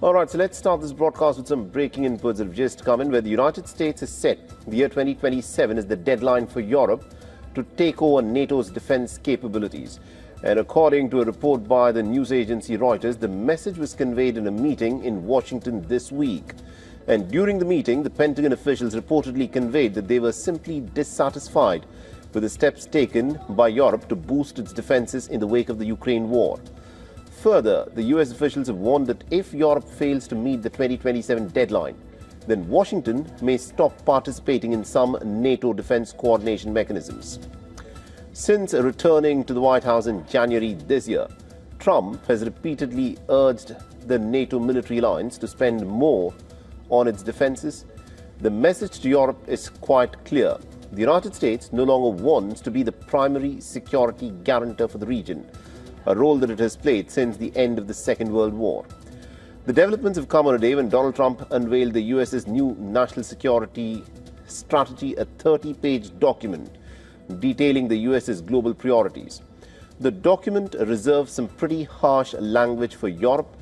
All right, so let's start this broadcast with some breaking inputs that have just come in, where the United States has set the year 2027 as the deadline for Europe to take over NATO's defense capabilities. And according to a report by the news agency Reuters, the message was conveyed in a meeting in Washington this week. And during the meeting, the Pentagon officials reportedly conveyed that they were simply dissatisfied with the steps taken by Europe to boost its defenses in the wake of the Ukraine war. Further, the US officials have warned that if Europe fails to meet the 2027 deadline, then Washington may stop participating in some NATO defense coordination mechanisms. Since returning to the White House in January this year, Trump has repeatedly urged the NATO military alliance to spend more on its defenses. The message to Europe is quite clear. The United States no longer wants to be the primary security guarantor for the region, a role that it has played since the end of the Second World War. The developments have come on a day when Donald Trump unveiled the US's new national security strategy, a 30-page document detailing the US's global priorities. The document reserves some pretty harsh language for Europe,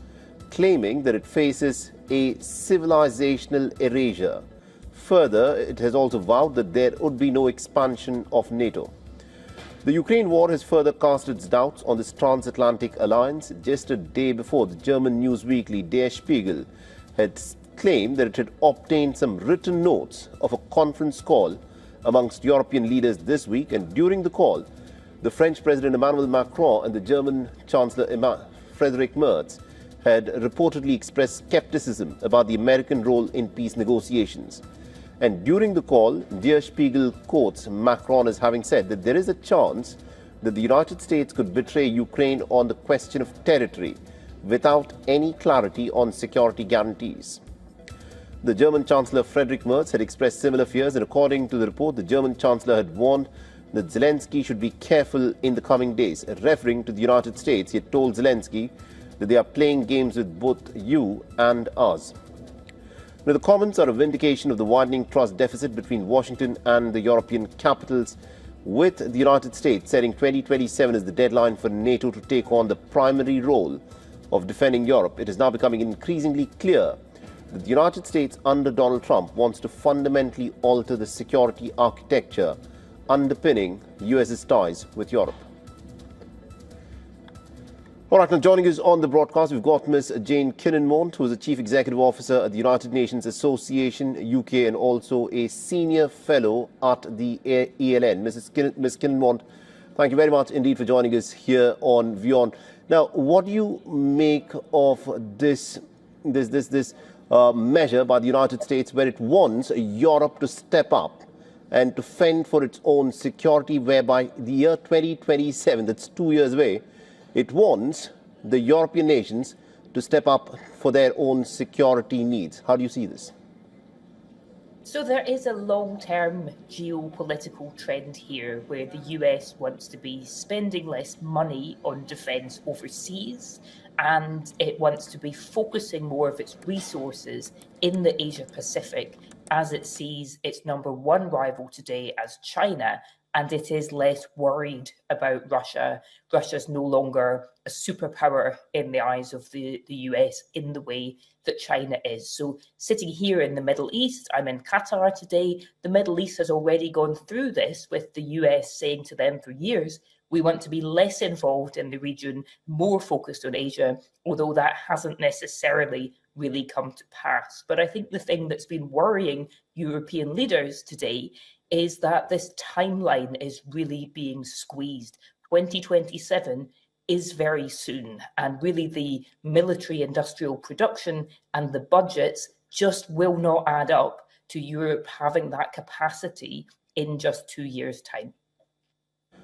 claiming that it faces a civilizational erasure. Further, it has also vowed that there would be no expansion of NATO. The Ukraine war has further cast its doubts on this transatlantic alliance. Just a day before, the German news weekly Der Spiegel had claimed that it had obtained some written notes of a conference call amongst European leaders this week, and during the call, the French President Emmanuel Macron and the German Chancellor Friedrich Merz had reportedly expressed skepticism about the American role in peace negotiations. And during the call, Der Spiegel quotes Macron as having said that there is a chance that the United States could betray Ukraine on the question of territory without any clarity on security guarantees. The German Chancellor Friedrich Merz had expressed similar fears, and according to the report, the German Chancellor had warned that Zelensky should be careful in the coming days. Referring to the United States, he had told Zelensky that they are playing games with both you and us. Now, the comments are a vindication of the widening trust deficit between Washington and the European capitals, with the United States setting 2027 as the deadline for NATO to take on the primary role of defending Europe. It is now becoming increasingly clear that the United States under Donald Trump wants to fundamentally alter the security architecture underpinning US's ties with Europe. All right, now joining us on the broadcast, we've got Ms. Jane Kininmont, who is the Chief Executive Officer at the United Nations Association UK and also a Senior Fellow at the ELN. Ms. Kininmont, thank you very much indeed for joining us here on WION. Now, what do you make of this measure by the United States, where it wants Europe to step up and to fend for its own security, whereby the year 2027, that's 2 years away, it wants the European nations to step up for their own security needs? How do you see this? So there is a long-term geopolitical trend here where the US wants to be spending less money on defence overseas, and it wants to be focusing more of its resources in the Asia-Pacific, as it sees its number one rival today as China, and it is less worried about Russia. Russia's no longer a superpower in the eyes of the US in the way that China is. So sitting here in the Middle East, I'm in Qatar today, the Middle East has already gone through this with the US saying to them for years, we want to be less involved in the region, more focused on Asia, although that hasn't necessarily really come to pass. But I think the thing that's been worrying European leaders today is that this timeline is really being squeezed. 2027 is very soon, and really the military industrial production and the budgets just will not add up to Europe having that capacity in just 2 years' time.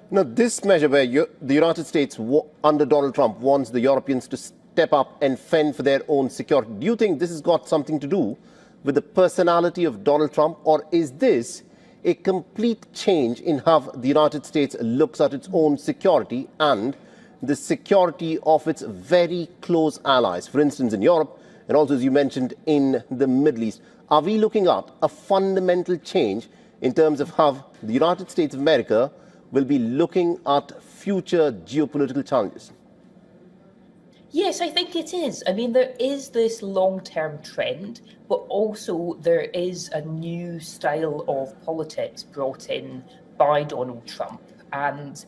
Now, this measure where the United States under Donald Trump wants the Europeans to step up and fend for their own security, do you think this has got something to do with the personality of Donald Trump, or is this a complete change in how the United States looks at its own security and the security of its very close allies, for instance, in Europe, and also, as you mentioned, in the Middle East? Are we looking at a fundamental change in terms of how the United States of America will be looking at future geopolitical challenges? Yes, I think it is. I mean, there is this long-term trend, but also there is a new style of politics brought in by Donald Trump. And,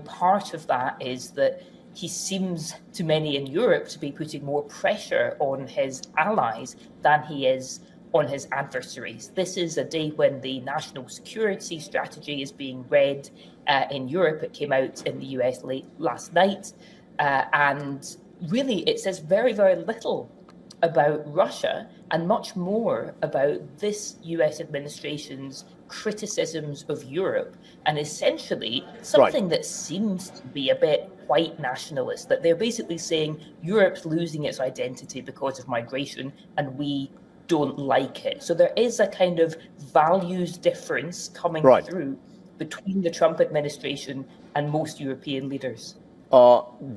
part of that is that he seems to many in Europe to be putting more pressure on his allies than he is on his adversaries. This is a day when the national security strategy is being read in Europe. It came out in the US last night. And really, it says very, very little about Russia and much more about this US administration's criticisms of Europe and essentially Right. something that seems to be a bit white nationalist, that they're basically saying Europe's losing its identity because of migration and we don't like it. So there is a kind of values difference coming Right. through between the Trump administration and most European leaders.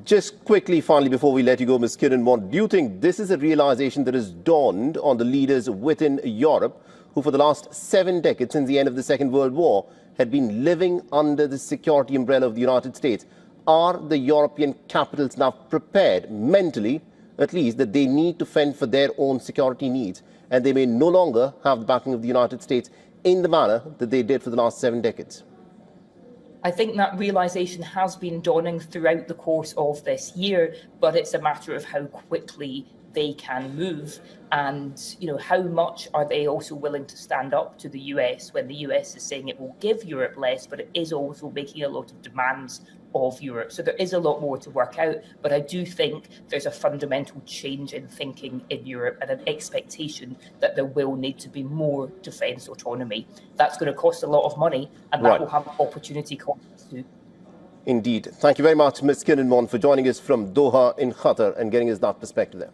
Just quickly, finally, before we let you go, Ms. Kiran, do you think this is a realization that has dawned on the leaders within Europe, who for the last 7 decades, since the end of the Second World War, had been living under the security umbrella of the United States? Are the European capitals now prepared, mentally at least, that they need to fend for their own security needs, and they may no longer have the backing of the United States in the manner that they did for the last 7 decades? I think that realisation has been dawning throughout the course of this year, but it's a matter of how quickly they can move and, how much are they also willing to stand up to the US when the US is saying it will give Europe less, but it is also making a lot of demands of Europe. So there is a lot more to work out, but I do think there's a fundamental change in thinking in Europe and an expectation that there will need to be more defence autonomy. That's going to cost a lot of money, and that will have opportunity costs too. Indeed. Thank you very much, Ms. Kiran, for joining us from Doha in Qatar and getting us that perspective there.